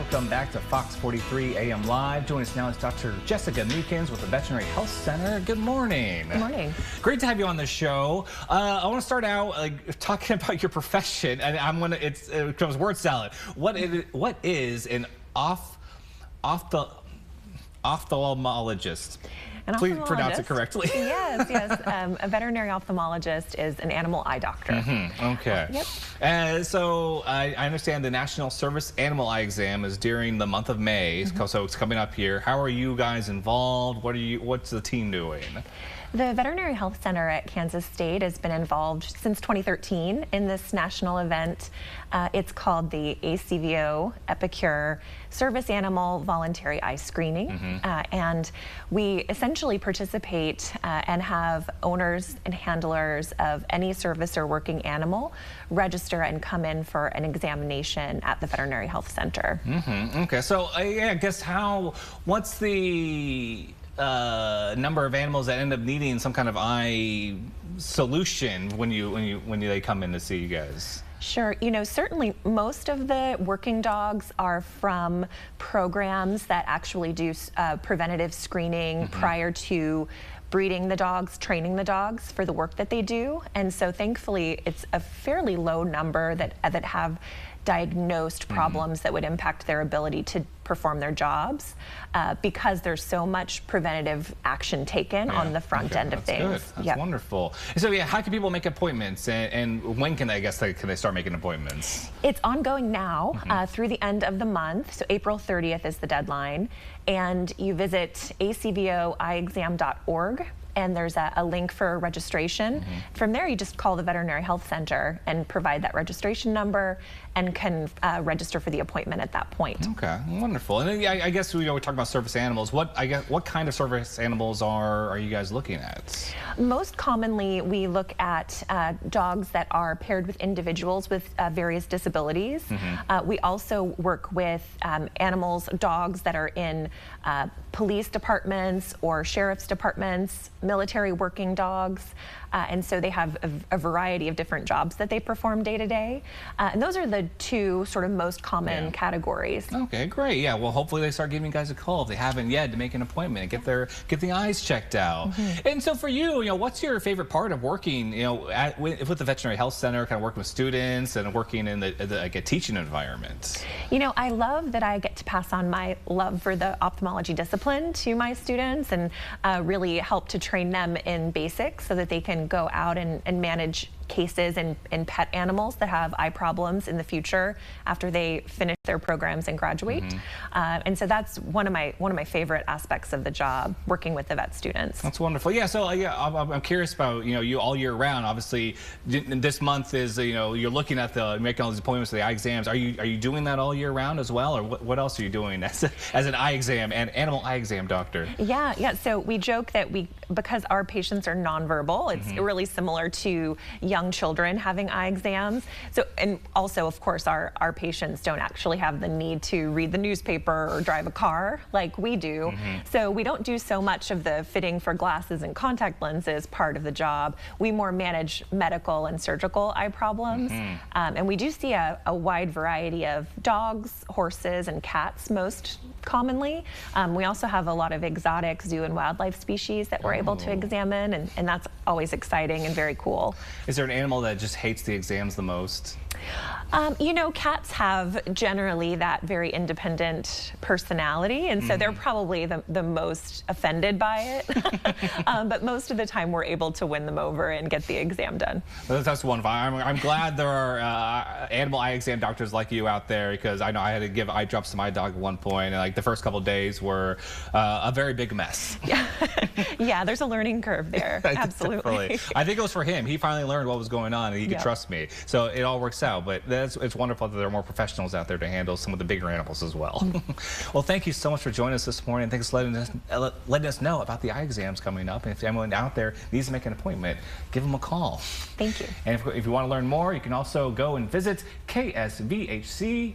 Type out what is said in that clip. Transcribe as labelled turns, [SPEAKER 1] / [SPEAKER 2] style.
[SPEAKER 1] Welcome back to Fox 43 AM Live. Joining us now is Dr. Jessica Meekins with the Veterinary Health Center. Good morning.
[SPEAKER 2] Good morning.
[SPEAKER 1] Great to have you on the show. I want to start out talking about your profession, and it becomes word salad. What is an ophthalmologist? Please pronounce it correctly.
[SPEAKER 2] Yes. A veterinary ophthalmologist is an animal eye doctor.
[SPEAKER 1] Okay.
[SPEAKER 2] Yep.
[SPEAKER 1] So I understand the National Service Animal Eye Exam is during the month of May, so it's coming up here. How are you guys involved? What's the team doing?
[SPEAKER 2] The Veterinary Health Center at Kansas State has been involved since 2013 in this national event. It's called the ACVO Epicure Service Animal Voluntary Eye Screening. And we essentially participate and have owners and handlers of any service or working animal register and come in for an examination at the Veterinary Health Center.
[SPEAKER 1] Okay, so I guess what's the number of animals that end up needing some kind of eye solution when they come in to see you guys?
[SPEAKER 2] Sure. Certainly most of the working dogs are from programs that actually do preventative screening prior to breeding the dogs, training the dogs for the work that they do. And so thankfully it's a fairly low number that have diagnosed problems that would impact their ability to perform their jobs because there's so much preventative action taken on the front end of things.
[SPEAKER 1] That's wonderful. So how can people make appointments, and when can they start making appointments?
[SPEAKER 2] It's ongoing now through the end of the month. So April 30th is the deadline, and you visit acvoeyeexam.org. And there's a link for registration. From there, you just call the Veterinary Health Center and provide that registration number and can register for the appointment at that point. Okay,
[SPEAKER 1] wonderful. And I guess we're talking about service animals. What kind of service animals are you guys looking at?
[SPEAKER 2] Most commonly, we look at dogs that are paired with individuals with various disabilities. We also work with dogs that are in police departments or sheriff's departments, military working dogs, and so they have a variety of different jobs that they perform day to day. And those are the two sort of most common categories. Okay, great.
[SPEAKER 1] Yeah, well, hopefully they start giving you guys a call if they haven't yet to make an appointment and get the eyes checked out. And so for you, what's your favorite part of working, with the Veterinary Health Center, kind of working with students and working in a teaching environment?
[SPEAKER 2] I love that I get to pass on my love for the ophthalmology discipline to my students and really help to train them in basics so that they can go out and manage cases and pet animals that have eye problems in the future after they finish their programs and graduate. And so that's one of my favorite aspects of the job, working with the vet students.
[SPEAKER 1] That's wonderful. Yeah, so I'm curious about you all year round. Obviously this month is you're looking at making all these appointments for the eye exams. Are you doing that all year round as well, or what else are you doing as an eye exam and animal eye exam doctor?
[SPEAKER 2] Yeah, so we joke that because our patients are nonverbal, it's really similar to young children having eye exams. So, and also, of course, our patients don't actually have the need to read the newspaper or drive a car like we do. So we don't do so much of the fitting for glasses and contact lenses part of the job. We more manage medical and surgical eye problems. And we do see a wide variety of dogs, horses, and cats most commonly. We also have a lot of exotic zoo and wildlife species that we're able to examine, and that's always exciting and very cool.
[SPEAKER 1] Is there an animal that just hates the exams the most?
[SPEAKER 2] Cats have generally that very independent personality, and so they're probably the most offended by it. But most of the time we're able to win them over and get the exam done.
[SPEAKER 1] That's wonderful. I'm glad there are animal eye exam doctors like you out there, because I know I had to give eye drops to my dog at one point, and the first couple of days were a very big mess.
[SPEAKER 2] Yeah, there's a learning curve there. Absolutely.
[SPEAKER 1] I think it was for him. He finally learned what was going on, and he could trust me. So it all works out. But it's wonderful that there are more professionals out there to handle some of the bigger animals as well. Well, thank you so much for joining us this morning. Thanks for letting us know about the eye exams coming up. And if anyone out there needs to make an appointment, give them a call.
[SPEAKER 2] Thank you.
[SPEAKER 1] And if you want to learn more, you can also go and visit ksvhc.org.